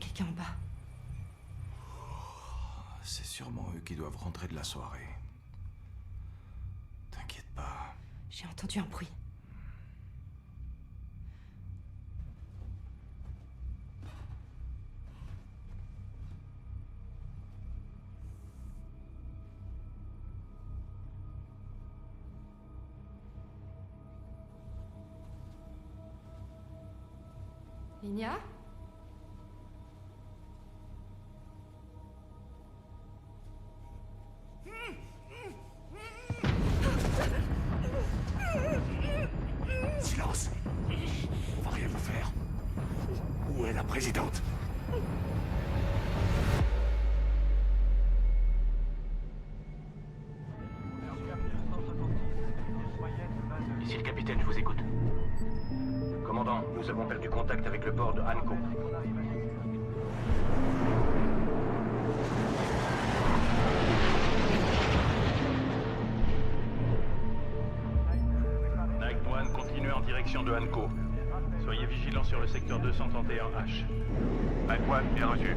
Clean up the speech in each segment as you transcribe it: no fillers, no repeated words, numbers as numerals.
quelqu'un en bas. C'est sûrement eux qui doivent rentrer de la soirée. T'inquiète pas. J'ai entendu un bruit. Inia? Silence! On va rien vous faire. Où est la présidente? Ici le capitaine, je vous écoute. Commandant, nous avons perdu contact avec le port de Hanko. Night One, continuez en direction de Hanko. Soyez vigilants sur le secteur 231H. Night One, bien reçu.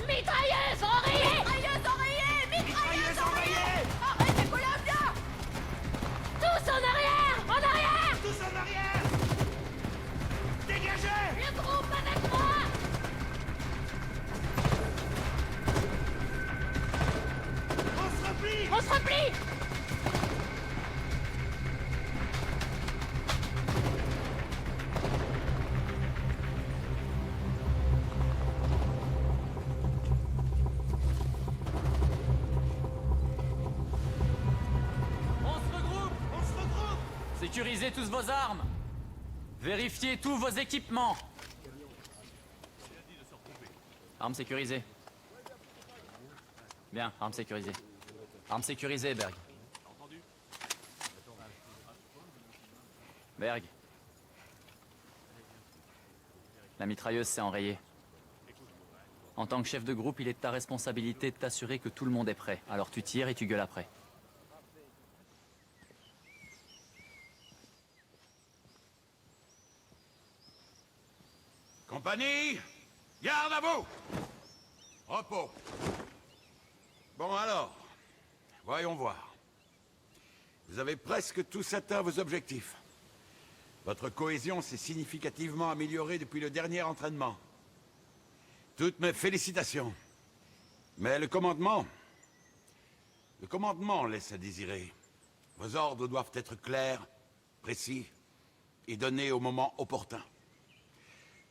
Mitrailleuse enrayée! Mitrailleuse enrayée! Mitrailleuse enrayée! Arrête, Columbia! Tous en arrière! En arrière! Tous en arrière! Dégagez! Le groupe avec moi! On se replie! On se replie! Sécurisez tous vos armes. Vérifiez tous vos équipements. Armes sécurisées. Bien, armes sécurisées. Armes sécurisées, Berg. Berg. La mitrailleuse s'est enrayée. En tant que chef de groupe, il est de ta responsabilité de t'assurer que tout le monde est prêt. Alors tu tires et tu gueules après. Compagnie, garde à vous! Repos. Bon alors, voyons voir. Vous avez presque tous atteint vos objectifs. Votre cohésion s'est significativement améliorée depuis le dernier entraînement. Toutes mes félicitations. Mais le commandement laisse à désirer. Vos ordres doivent être clairs, précis et donnés au moment opportun.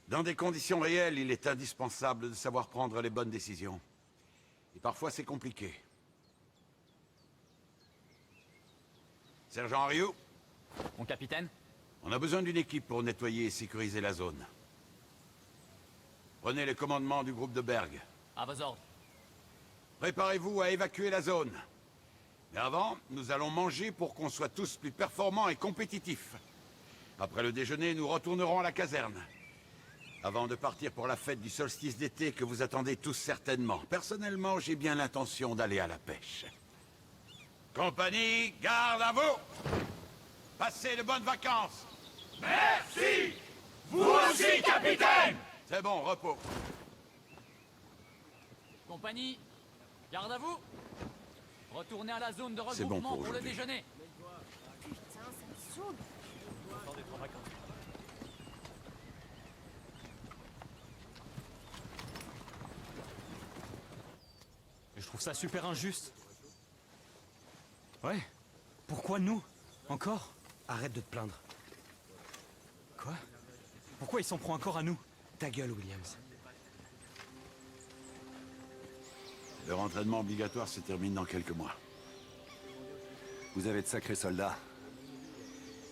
Dans des conditions réelles, il est indispensable de savoir prendre les bonnes décisions. Et parfois, c'est compliqué. Sergent Ryu, Mon capitaine? on a besoin d'une équipe pour nettoyer et sécuriser la zone. Prenez le commandement du groupe de Berg. À vos ordres. Préparez-vous à évacuer la zone. Mais avant, nous allons manger pour qu'on soit tous plus performants et compétitifs. Après le déjeuner, nous retournerons à la caserne. Avant de partir pour la fête du solstice d'été que vous attendez tous certainement. Personnellement, j'ai bien l'intention d'aller à la pêche. Compagnie, garde à vous! Passez de bonnes vacances! Merci! Vous aussi, capitaine! C'est bon, repos. Compagnie, garde à vous. Retournez à la zone de C'est bon regroupement pour pour le aujourd'hui. déjeuner. Putain, ça me saoule. Je trouve ça super injuste. Ouais. Pourquoi nous? Encore? Arrête de te plaindre. Quoi? Pourquoi ils s'en prend encore à nous? Ta gueule, Williams. Leur entraînement obligatoire se termine dans quelques mois. Vous avez de sacrés soldats.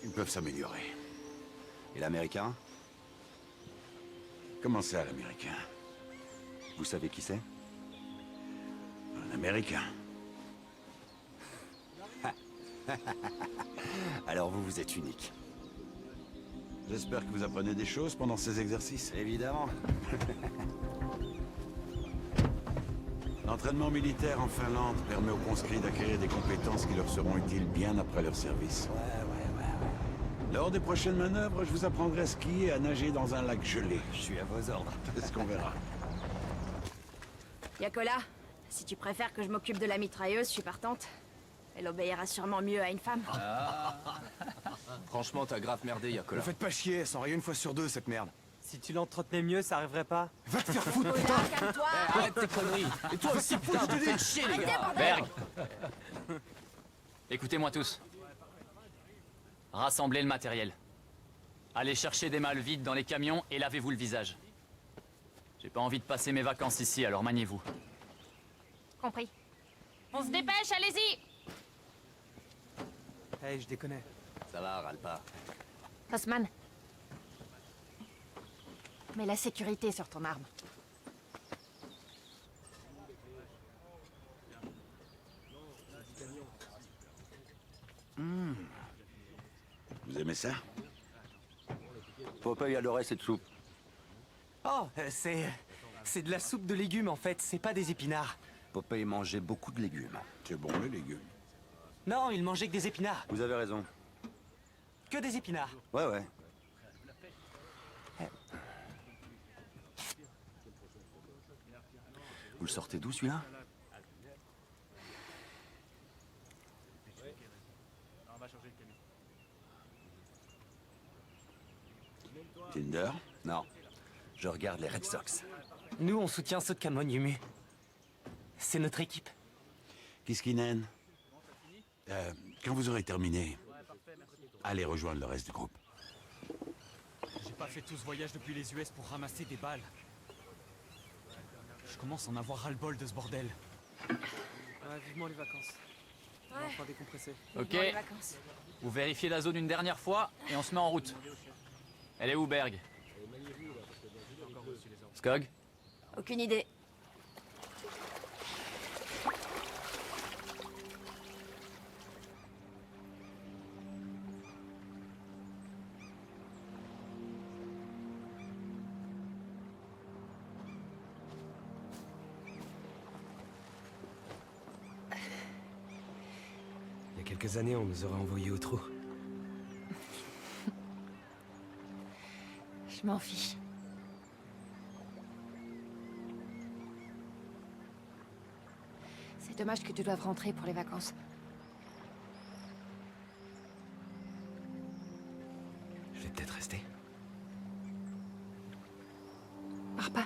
Ils peuvent s'améliorer. Et l'américain? Comment ça, l'américain? Vous savez qui c'est? Un américain. Alors vous êtes unique. J'espère que vous apprenez des choses pendant ces exercices. Évidemment. L'entraînement militaire en Finlande permet aux conscrits d'acquérir des compétences qui leur seront utiles bien après leur service. Ouais. Lors des prochaines manœuvres, je vous apprendrai à skier et à nager dans un lac gelé. Je suis à vos ordres. C'est ce qu'on verra. Yakola, si tu préfères que je m'occupe de la mitrailleuse, je suis partante. Elle obéira sûrement mieux à une femme. Franchement, t'as grave merdé, Yakola. Ne faites pas chier, elle s'enraye une fois sur deux, cette merde. Si tu l'entretenais mieux, ça arriverait pas. Va te faire foutre, Oula, putain! calme-toi. Arrête tes conneries. Et toi aussi, putain, vous faites chier, les gars. Arrêtez, bordel. Berg. Écoutez-moi tous. Rassemblez le matériel. Allez chercher des malles vides dans les camions et lavez-vous le visage. J'ai pas envie de passer mes vacances ici, alors maniez-vous. Compris. On se dépêche, allez-y. Hey, je déconne. Ça va, râle pas. Osman. Mets la sécurité sur ton arme. Vous aimez ça? Popeye adorait cette soupe. Oh, c'est de la soupe de légumes en fait, c'est pas des épinards. Popeye mangeait beaucoup de légumes. C'est bon, les légumes. Non, il mangeait que des épinards. Vous avez raison. Que des épinards. Ouais. Vous le sortez d'où, celui-là? Tinder? Non. Je regarde les Red Sox. Nous, on soutient ceux de Kamon-Yumu. C'est notre équipe. Kiskinen? Quand vous aurez terminé, allez rejoindre le reste du groupe. J'ai pas fait tout ce voyage depuis les US pour ramasser des balles. Je commence à en avoir ras-le-bol de ce bordel. Ouais, vivement les vacances. On va enfin décompresser. Ok, Dans les vacances. vous vérifiez la zone une dernière fois et on se met en route. Elle est où, Berg? Skog? Aucune idée. Il y a quelques années, on nous aurait envoyés au trou. Je m'en fiche. C'est dommage que tu doives rentrer pour les vacances. Je vais peut-être rester. Pars pas.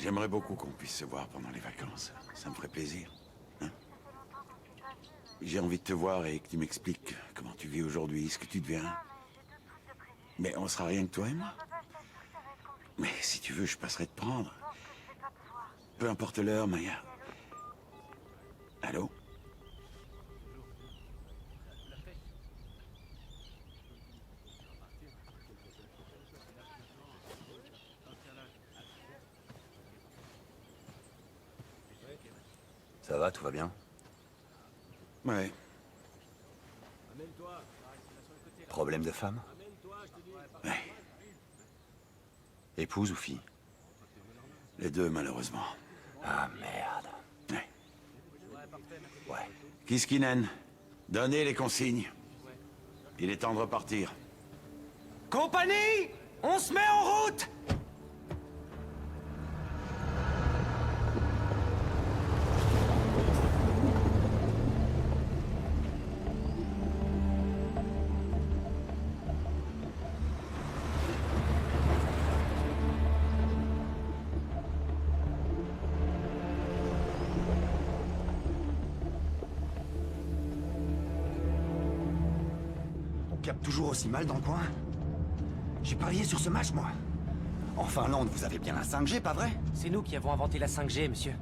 J'aimerais beaucoup qu'on puisse se voir pendant les vacances. Ça me ferait plaisir. Hein? J'ai envie de te voir et que tu m'expliques comment tu vis aujourd'hui, ce que tu deviens. Mais on sera rien que toi et moi. Mais si tu veux, je passerai te prendre. peu importe l'heure, Maya. Allô? Ça va, tout va bien? Ouais. Problème de femme? Ouais. Épouse ou fille? Les deux, malheureusement. Ah, merde. Ouais. Ouais. Kiskinen, donnez les consignes. Il est temps de repartir. Compagnie! On se met en route! On capte toujours aussi mal dans le coin? J'ai parié sur ce match, moi. En Finlande, vous avez bien la 5G, pas vrai? C'est nous qui avons inventé la 5G, monsieur.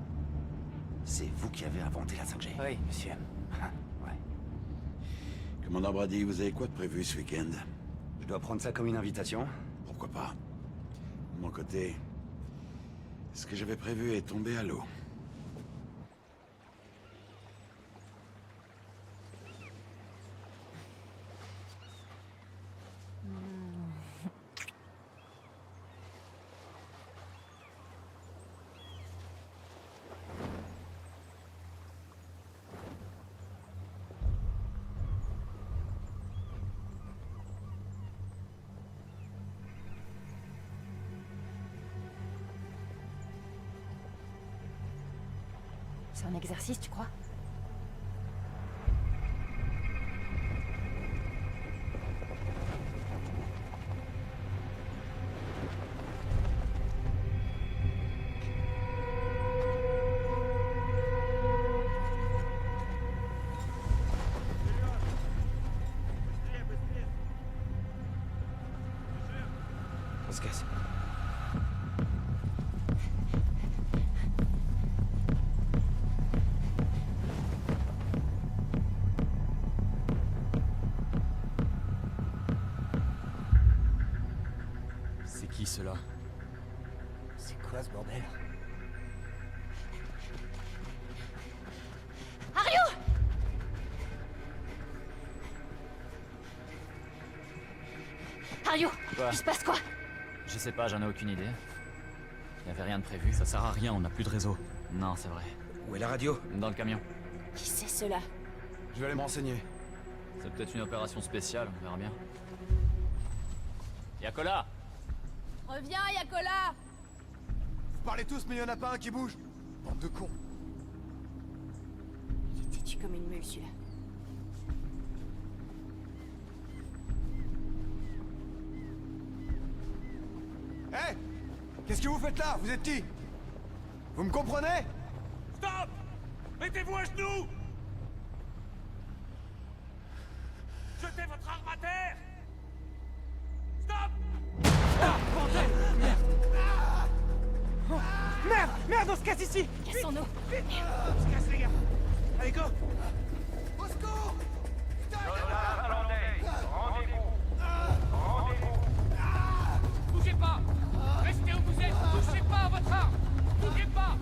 C'est vous qui avez inventé la 5G. Oui, monsieur. Ouais. Commandant Brady, vous avez quoi de prévu ce week-end? Je dois prendre ça comme une invitation? Pourquoi pas? De mon côté, ce que j'avais prévu est tombé à l'eau. C'est un exercice, tu crois? On se casse. C'est qui ceux-là? C'est quoi ce bordel? Hario! Quoi? Il se passe quoi? Je sais pas, j'en ai aucune idée. Y avait rien de prévu. Ça sert à rien, on n'a plus de réseau. Non, c'est vrai. Où est la radio? Dans le camion. Qui c'est cela? Je vais aller me renseigner. C'est peut-être une opération spéciale, on verra bien. Yakola! Reviens, Yakola! Vous parlez tous, mais il y en a pas un qui bouge. Bande de cons. Il est têtu comme une mule, celui-là. Hé! Qu'est-ce que vous faites là? Vous êtes qui? Vous me comprenez? Stop! Mettez-vous à genoux! Jetez votre arme à terre! Stop! Merde! Merde, on se casse ici! Cassons-nous! On se casse, les gars! Allez, go! Au secours! Soldats finlandais, rendez-vous! Rendez-vous! Bougez pas! Restez où vous êtes! Touchez pas à votre arme! Bougez pas!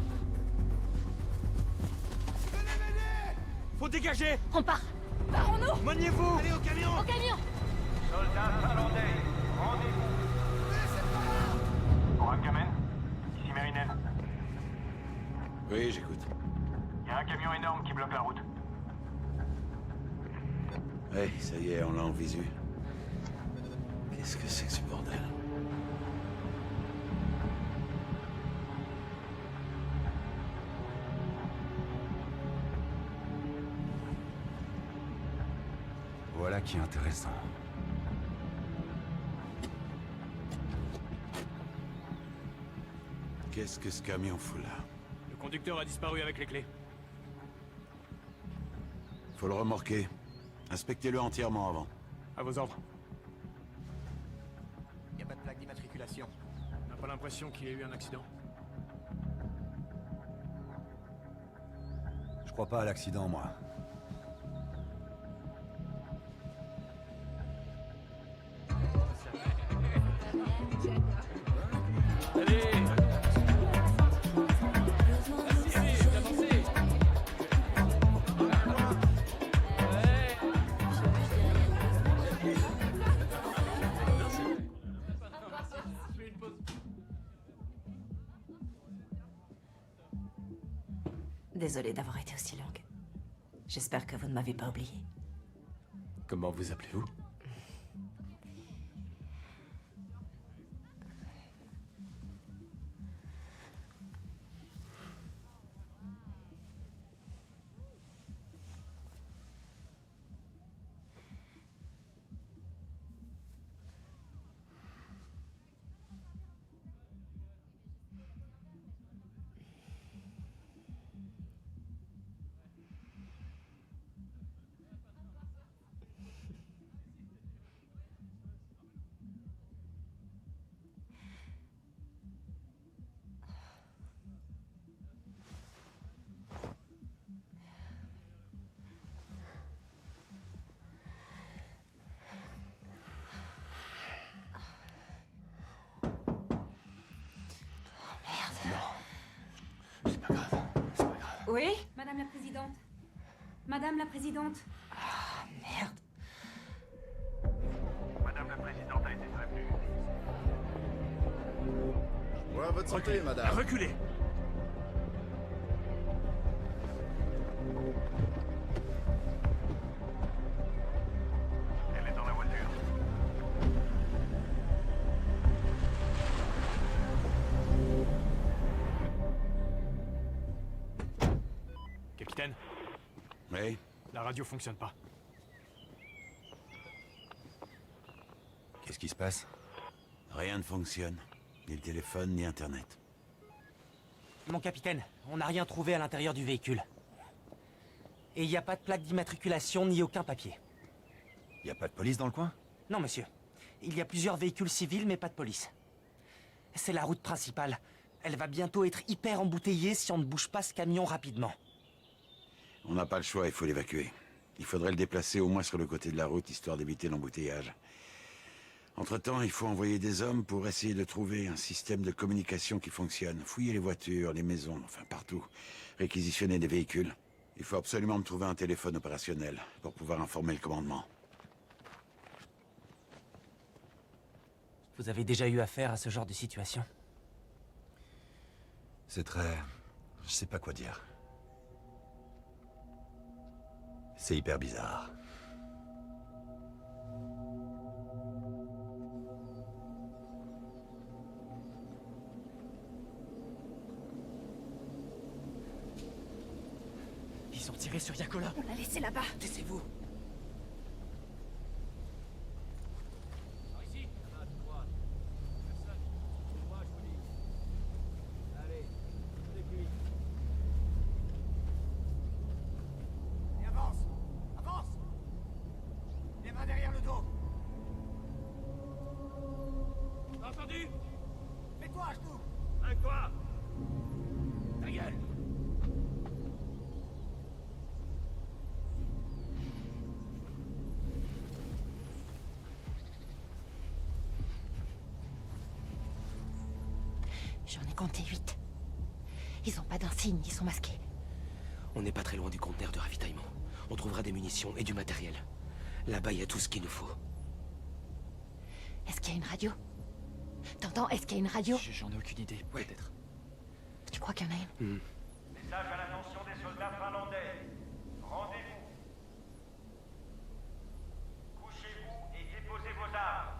Faut dégager! On part! Barrons-nous! Maniez-vous! Allez, au camion! Au camion! Soldats finlandais, rendez-vous! Kamen, ici Merinen. Oui, j'écoute. Il y a un camion énorme qui bloque la route. Ouais, ça y est, on l'a en visu. Qu'est-ce que c'est que ce bordel? Voilà qui est intéressant. Qu'est-ce que ce camion fout là? Le conducteur a disparu avec les clés. Faut le remorquer. Inspectez-le entièrement avant. À vos ordres. Y a pas de plaque d'immatriculation. On n'a pas l'impression qu'il y ait eu un accident. crois pas à l'accident, moi. Désolée d'avoir été aussi longue. J'espère que vous ne m'avez pas oublié. Comment vous appelez-vous? C'est pas grave, c'est pas grave. Oui? Madame la Présidente. Madame la Présidente. Ah, merde. Madame la Présidente a été prévenue. Ouais, votre santé, madame. Reculez. Elle est dans la voiture. Capitaine, Oui. la radio fonctionne pas. Qu'est-ce qui se passe? Rien ne fonctionne. Ni le téléphone, ni Internet. Mon capitaine, on n'a rien trouvé à l'intérieur du véhicule. Et il n'y a pas de plaque d'immatriculation ni aucun papier. Y a pas de police dans le coin? Non, monsieur. Il y a plusieurs véhicules civils, mais pas de police. C'est la route principale. Elle va bientôt être hyper embouteillée si on ne bouge pas ce camion rapidement. On n'a pas le choix, il faut l'évacuer. Il faudrait le déplacer au moins sur le côté de la route, histoire d'éviter l'embouteillage. Entre-temps, il faut envoyer des hommes pour essayer de trouver un système de communication qui fonctionne. Fouiller les voitures, les maisons, enfin partout. Réquisitionner des véhicules. Il faut absolument me trouver un téléphone opérationnel pour pouvoir informer le commandement. Vous avez déjà eu affaire à ce genre de situation? C'est très... Je sais pas quoi dire. C'est hyper bizarre. Ils ont tiré sur Yakola. On l'a laissé là-bas. Taisez-vous. Par ici. À droite. Personne. Moi, je vous dis. Allez, tout est Et avance! Avance! Les mains derrière le dos! T'as entendu? Mets-toi à genoux! Avec toi. Ta gueule. J'en ai compté 8. Ils ont pas d'insigne, ils sont masqués. On n'est pas très loin du conteneur de ravitaillement. On trouvera des munitions et du matériel. Là-bas, il y a tout ce qu'il nous faut. Est-ce qu'il y a une radio? T'entends? Est-ce qu'il y a une radio? J'en ai aucune idée, Ouais. peut-être. Tu crois qu'il y en a une? Message à l'attention des soldats finlandais. Rendez-vous. Couchez-vous et déposez vos armes.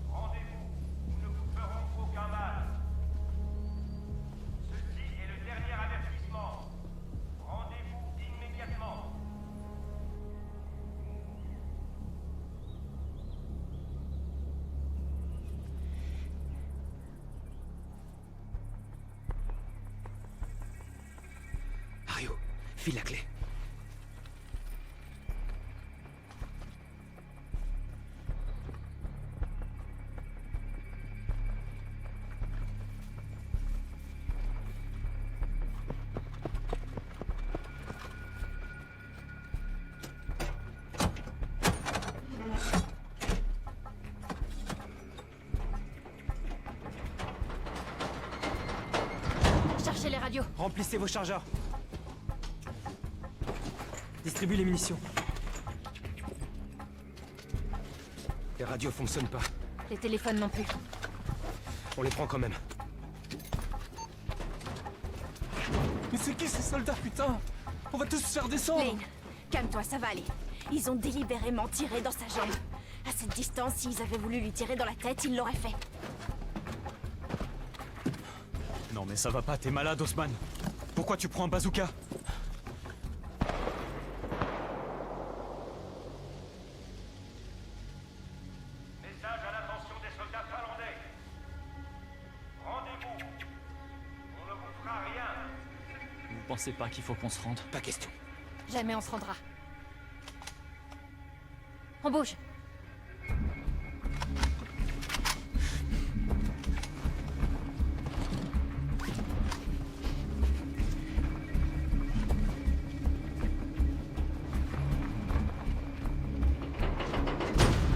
Rendez-vous. Nous ne vous ferons aucun mal. Ceci est le dernier avertissement. Rendez-vous immédiatement. Mario, file la clé. radio. Remplissez vos chargeurs. Distribue les munitions. Les radios fonctionnent pas. Les téléphones non plus. On les prend quand même. Mais c'est qui ces soldats, putain? On va tous se faire descendre. Lane, calme-toi, ça va aller. Ils ont délibérément tiré dans sa jambe. À cette distance, s'ils avaient voulu lui tirer dans la tête, ils l'auraient fait. Non mais ça va pas, t'es malade, Osman. Pourquoi tu prends un bazooka? Message à l'attention des soldats finlandais. Rendez-vous. On ne vous fera rien. Vous pensez pas qu'il faut qu'on se rende? Pas question. Jamais on se rendra. On bouge.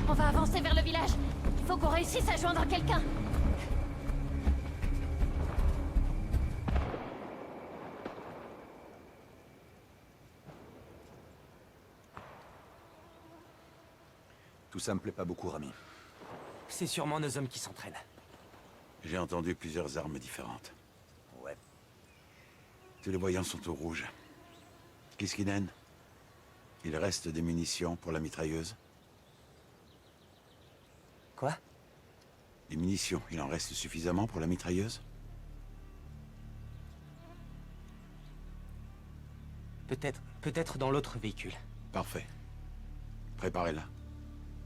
On va avancer vers le village. Il faut qu'on réussisse à joindre quelqu'un. Tout ça me plaît pas beaucoup, Rami. C'est sûrement nos hommes qui s'entraînent. J'ai entendu plusieurs armes différentes. Ouais. Tous les voyants sont au rouge. Kiskinen, il reste des munitions pour la mitrailleuse? Quoi? Des munitions, il en reste suffisamment pour la mitrailleuse? Peut-être dans l'autre véhicule. Parfait. Préparez-la.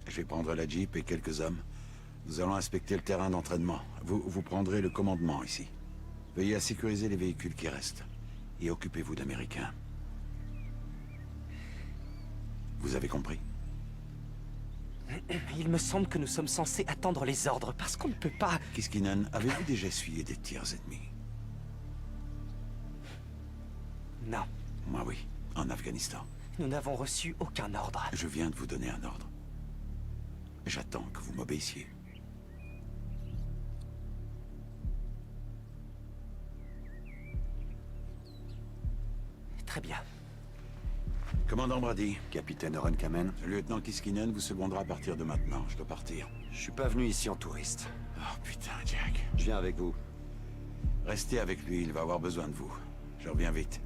Je vais prendre la Jeep et quelques hommes. Nous allons inspecter le terrain d'entraînement. Vous prendrez le commandement ici. Veillez à sécuriser les véhicules qui restent. Et occupez-vous d'Américains. Vous avez compris? Il me semble que nous sommes censés attendre les ordres, parce qu'on ne peut pas... Kiskinen, avez-vous déjà essuyé des tirs ennemis? Non, Moi oui, en Afghanistan. nous n'avons reçu aucun ordre. Je viens de vous donner un ordre. J'attends que vous m'obéissiez. Très bien. Commandant Brady, Capitaine Oren Kamen, le lieutenant Kiskinen vous secondera à partir de maintenant. Je dois partir. je suis pas venu ici en touriste. Oh putain, Jack. Je viens avec vous. Restez avec lui, il va avoir besoin de vous. Je reviens vite.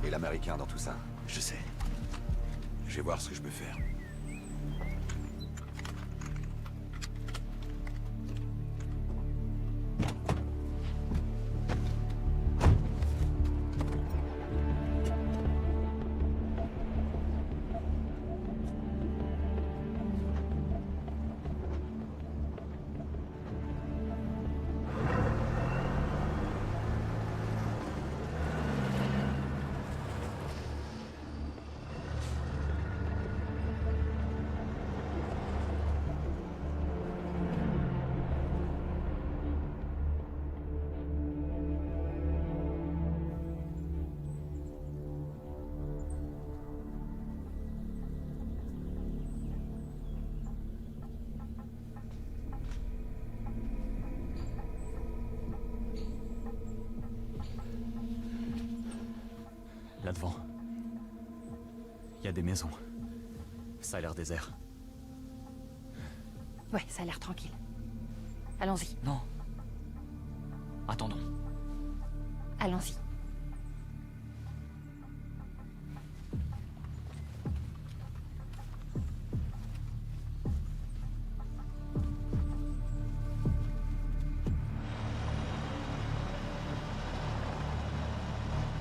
Et l'Américain dans tout ça? Je sais. Je vais voir ce que je peux faire. Là devant. Il y a des maisons. Ça a l'air désert. Ouais, ça a l'air tranquille. Allons-y. Non. Attendons. Allons-y.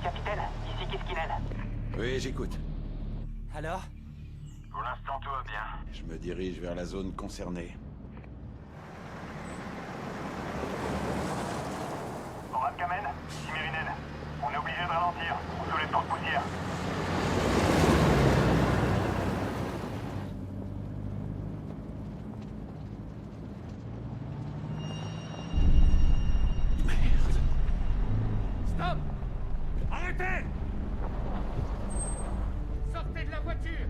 Capitaine, ici Kiskinen. Oui, j'écoute. Alors? Pour l'instant, tout va bien. Je me dirige vers la zone concernée. Oran Kamen, ici Mérinen. On est obligé de ralentir. On soulève trop de poussière. Stop! Arrêtez! Sortez de la voiture!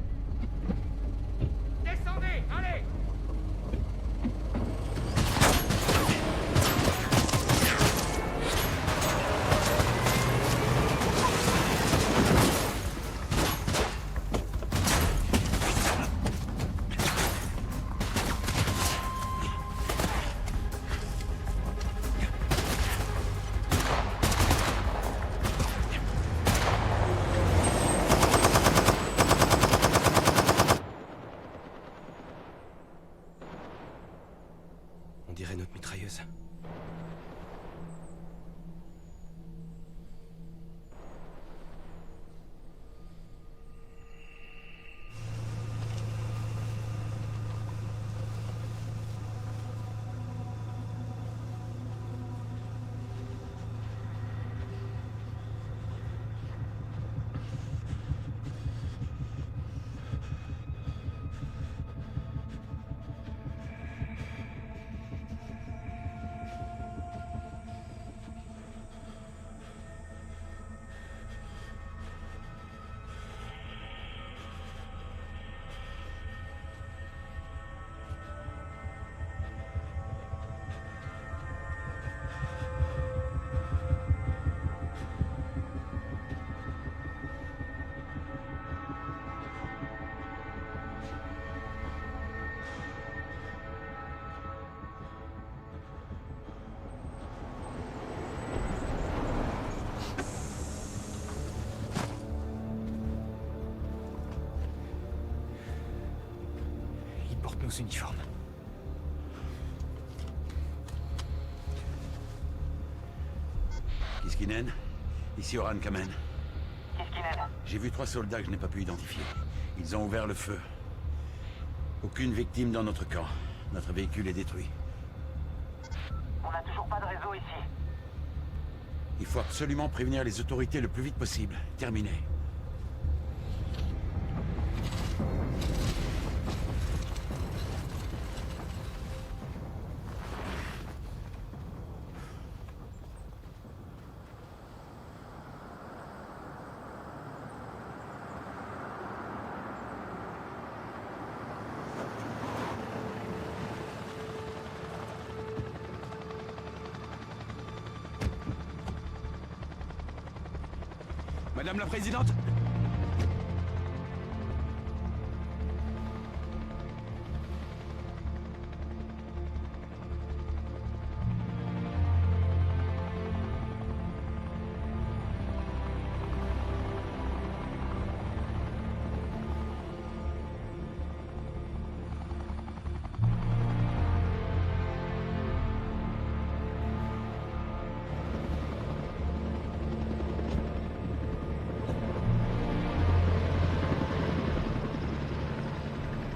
Nos uniformes. Kiskinen, ici Oran Kamen. Kiskinen. J'ai vu 3 soldats que je n'ai pas pu identifier. Ils ont ouvert le feu. Aucune victime dans notre camp. Notre véhicule est détruit. On n'a toujours pas de réseau ici. Il faut absolument prévenir les autorités le plus vite possible. Terminé. Madame la Présidente?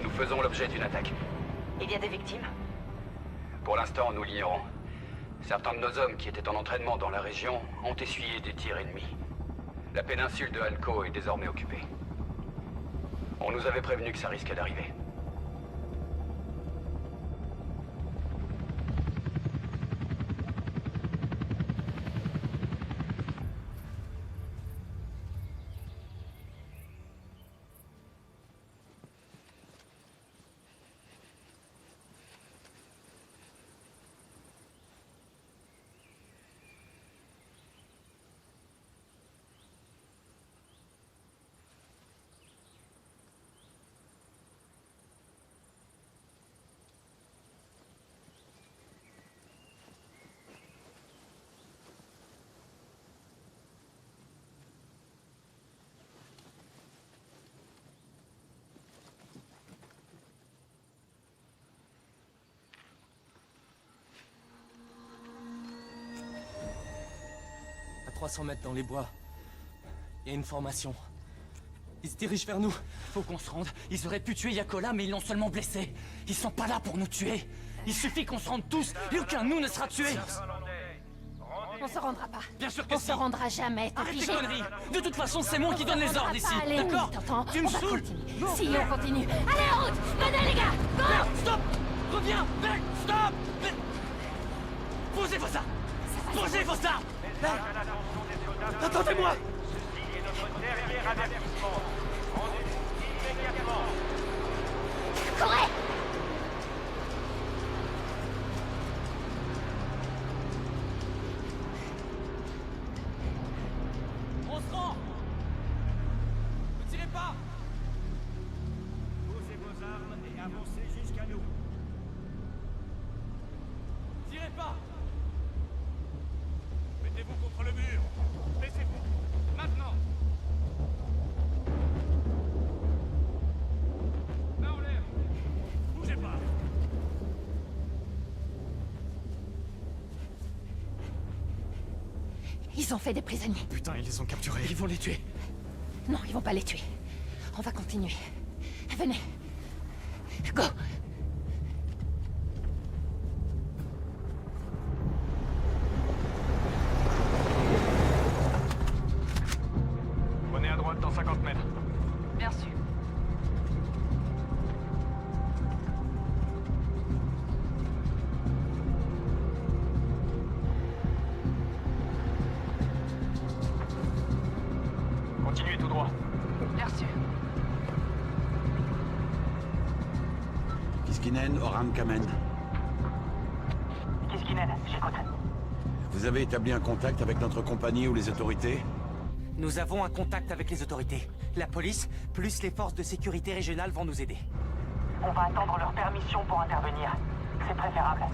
Nous faisons l'objet d'une attaque. Il y a des victimes? Pour l'instant, nous l'ignorons. Certains de nos hommes qui étaient en entraînement dans la région ont essuyé des tirs ennemis. La péninsule de Halko est désormais occupée. On nous avait prévenu que ça risquait d'arriver. À 300 mètres dans les bois, il y a une formation. Ils se dirigent vers nous. Faut qu'on se rende. Ils auraient pu tuer Yakola, mais ils l'ont seulement blessé. Ils sont pas là pour nous tuer. Il suffit qu'on se rende tous, et aucun de nous ne sera tué. On se rendra pas. Bien sûr que On si. se rendra jamais, t'es Arrête tes figé? conneries. De toute façon, c'est moi qui donne les ordres ici. Allez, D'accord? t'entends? Tu me On va saoules. continuer. Non. Si, on continue. Allez, en route! Venez, les gars! Go! Merde, stop! Reviens! Mec, stop! Posez vos armes! Posez vos armes! Attendez-moi! Courez! On se rend! Ne tirez pas! Posez vos armes et avancez jusqu'à nous. Tirez pas! Mettez-vous contre le mur. Baissez-vous. Maintenant. Main en l'air. Bougez pas. Ils ont fait des prisonniers. Putain, ils les ont capturés. Ils vont les tuer. Non, ils vont pas les tuer. On va continuer. Venez. Go! Prenez à droite dans 50 mètres. Bien sûr. Continuez tout droit. Bien sûr. Kiskinen, Oran Kamen. Kiskinen, j'écoute. Vous avez établi un contact avec notre compagnie ou les autorités? Nous avons un contact avec les autorités. La police, plus les forces de sécurité régionales vont nous aider. On va attendre leur permission pour intervenir. C'est préférable.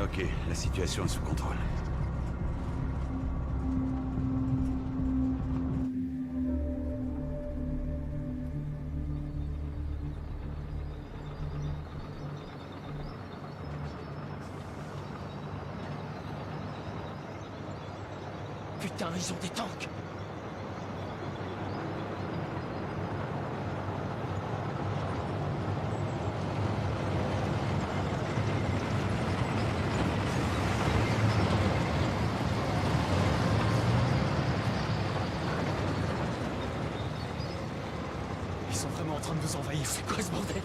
Ok, la situation est sous contrôle. Putain, ils ont des tanks! Ils sont vraiment en train de nous envahir, c'est quoi ce bordel?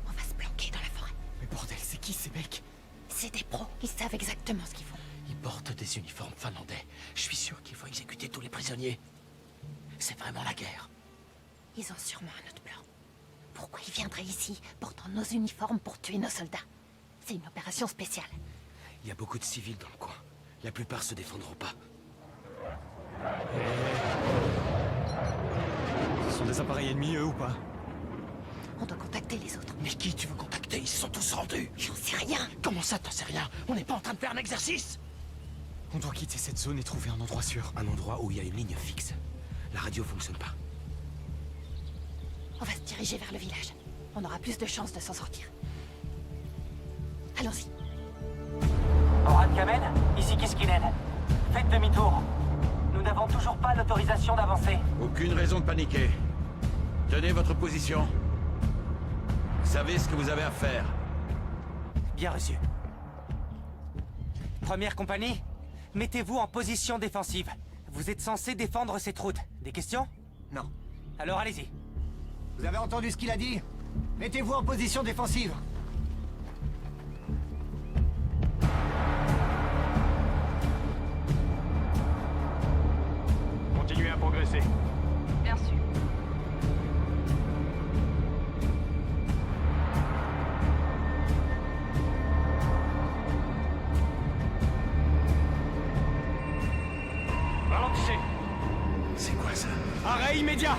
On va se planquer dans la forêt. Mais bordel, c'est qui ces mecs? C'est des pros, ils savent exactement ce qu'ils font. Ils portent des uniformes finlandais. Je suis sûr qu'il faut exécuter tous les prisonniers. C'est vraiment la guerre. Ils ont sûrement un autre plan. Pourquoi ils viendraient ici, portant nos uniformes pour tuer nos soldats? C'est une opération spéciale. Il y a beaucoup de civils dans le coin. La plupart se défendront pas. Ce sont des appareils ennemis, eux, ou pas? On doit contacter les autres. Mais qui tu veux contacter? Ils se sont tous rendus. J'en sais rien. Comment ça, t'en sais rien? On n'est pas en train de faire un exercice. On doit quitter cette zone et trouver un endroit sûr. Un endroit où il y a une ligne fixe. La radio fonctionne pas. On va se diriger vers le village. On aura plus de chances de s'en sortir. Allons-y. Orad Kamel, ici Kiskinen. Faites demi-tour. Nous n'avons toujours pas l'autorisation d'avancer. Aucune raison de paniquer. Tenez votre position. Vous savez ce que vous avez à faire. Bien reçu. Première compagnie, mettez-vous en position défensive. Vous êtes censé défendre cette route. Des questions? Non. Alors allez-y. Vous avez entendu ce qu'il a dit? Mettez-vous en position défensive. Continuez à progresser. Bien sûr. Ralentissez. C'est quoi ça? Arrêt immédiat.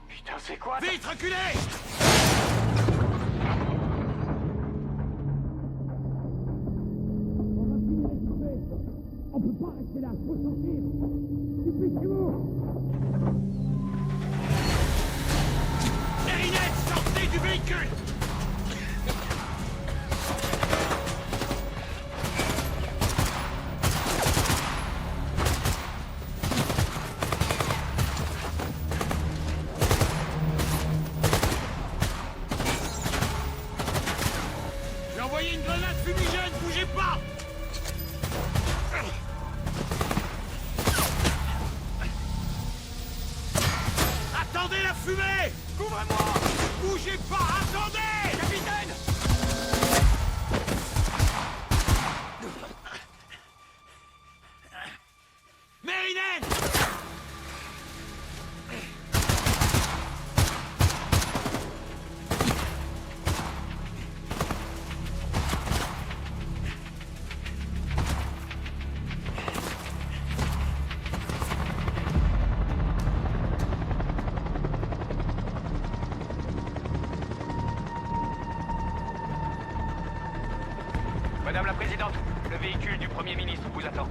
Putain, c'est quoi ça? Vite, reculez! On peut pas rester là, faut sortir. Dépêchez-vous. Merinette, sortez du véhicule! J'ai envoyé une grenade fumigène, bougez pas! Attendez la fumée! Couvrez-moi! Bougez pas! Attendez! Capitaine! Mérinen! Madame la Présidente, le véhicule du Premier ministre vous attend.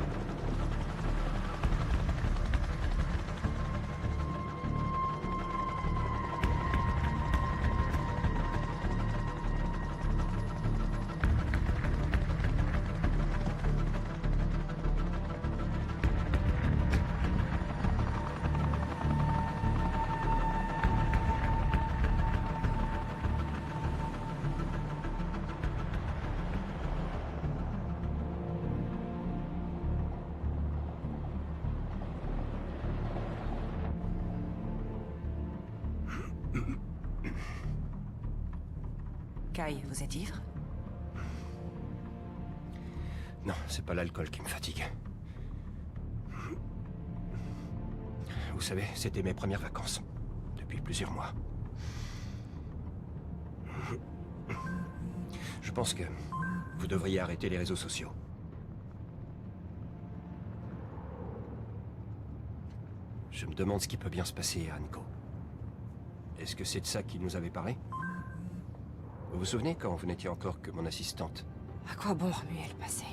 Kai, vous êtes ivre? Non, c'est pas l'alcool qui me fatigue. Vous savez, c'était mes premières vacances. Depuis plusieurs mois. Je pense que vous devriez arrêter les réseaux sociaux. Je me demande ce qui peut bien se passer à Anko. Est-ce que c'est de ça qu'il nous avait parlé? Vous vous souvenez quand vous n'étiez encore que mon assistante? À quoi bon remuer le passé?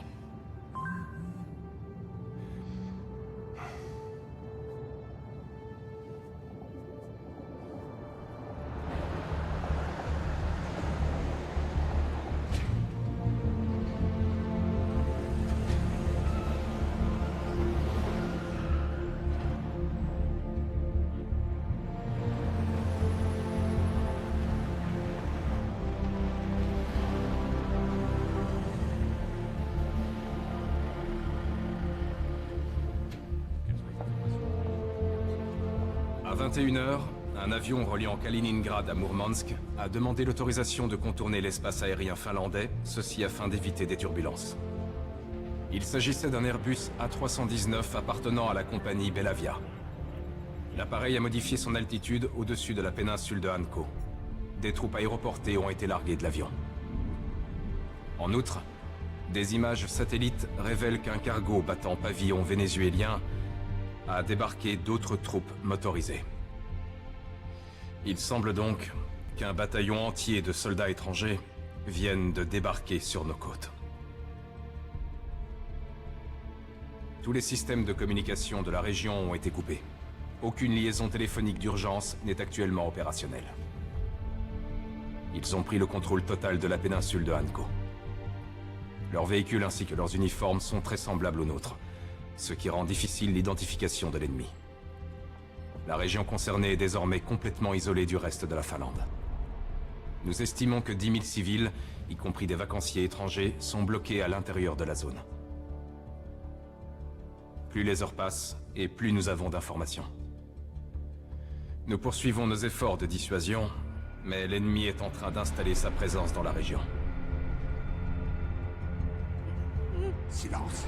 À 21h, un avion reliant Kaliningrad à Mourmansk a demandé l'autorisation de contourner l'espace aérien finlandais, ceci afin d'éviter des turbulences. Il s'agissait d'un Airbus A319 appartenant à la compagnie Belavia. L'appareil a modifié son altitude au-dessus de la péninsule de Hanko. Des troupes aéroportées ont été larguées de l'avion. En outre, des images satellites révèlent qu'un cargo battant pavillon vénézuélien a débarqué d'autres troupes motorisées. Il semble donc qu'un bataillon entier de soldats étrangers vienne de débarquer sur nos côtes. Tous les systèmes de communication de la région ont été coupés. Aucune liaison téléphonique d'urgence n'est actuellement opérationnelle. Ils ont pris le contrôle total de la péninsule de Hanko. Leurs véhicules ainsi que leurs uniformes sont très semblables aux nôtres, ce qui rend difficile l'identification de l'ennemi. La région concernée est désormais complètement isolée du reste de la Finlande. Nous estimons que 10 000 civils, y compris des vacanciers étrangers, sont bloqués à l'intérieur de la zone. Plus les heures passent, et plus nous avons d'informations. Nous poursuivons nos efforts de dissuasion, mais l'ennemi est en train d'installer sa présence dans la région. Silence.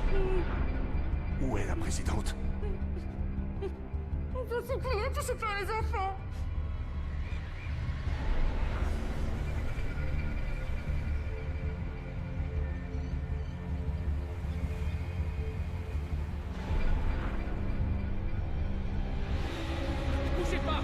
Où est la présidente? On peut se crier, tu sais pas les enfants. Bougez pas!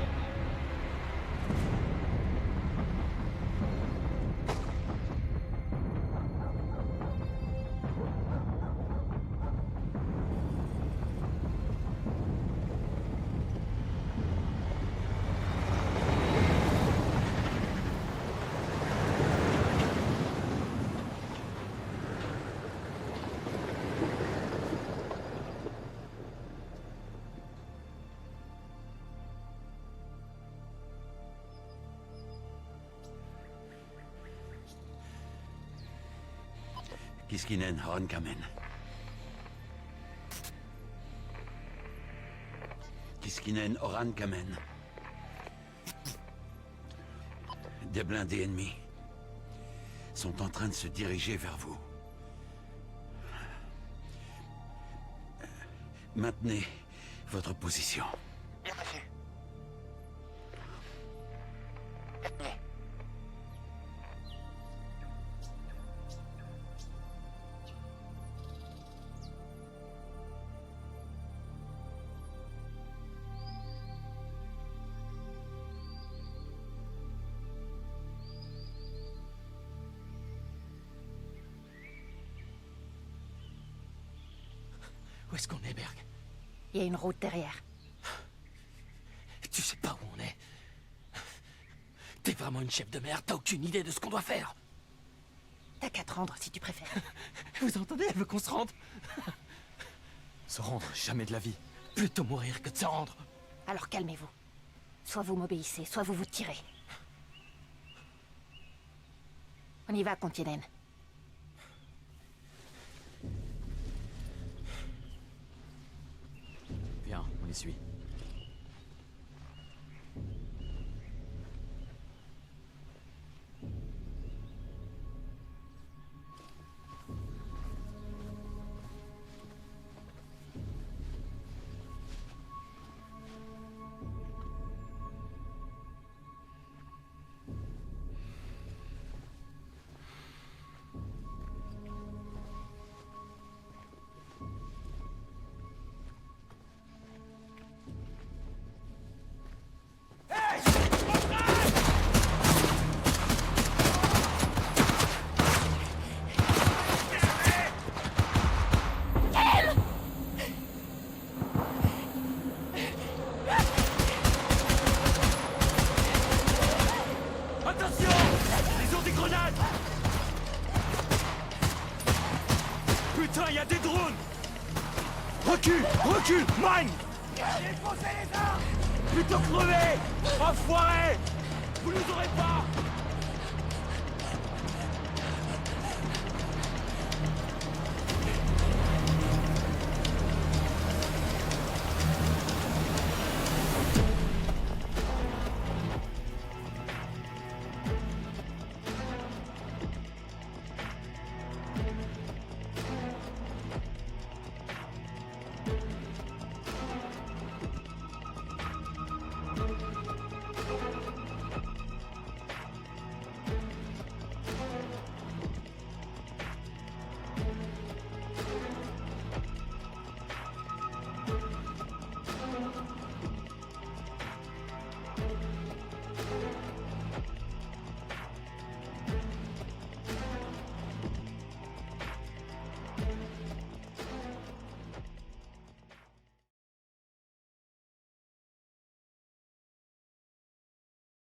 Kiskinen, Hornkamen. Kiskinen, Orankamen. Des blindés ennemis sont en train de se diriger vers vous. Maintenez votre position. Bien reçu. Maintenez. Où est-ce qu'on est, Berg? Il y a une route derrière. Tu sais pas où on est. T'es vraiment une chef de merde, t'as aucune idée de ce qu'on doit faire. T'as qu'à te rendre si tu préfères. Vous entendez? Elle veut qu'on se rende. Se rendre, jamais de la vie. Plutôt mourir que de se rendre. Alors calmez-vous. Soit vous m'obéissez, soit vous vous tirez. On y va, Continen. Viens, on les suit. Putain, il y a des drones! Recule! Recule! Mine! Défoncez les armes! Plutôt crever! Enfoiré! Vous nous aurez pas!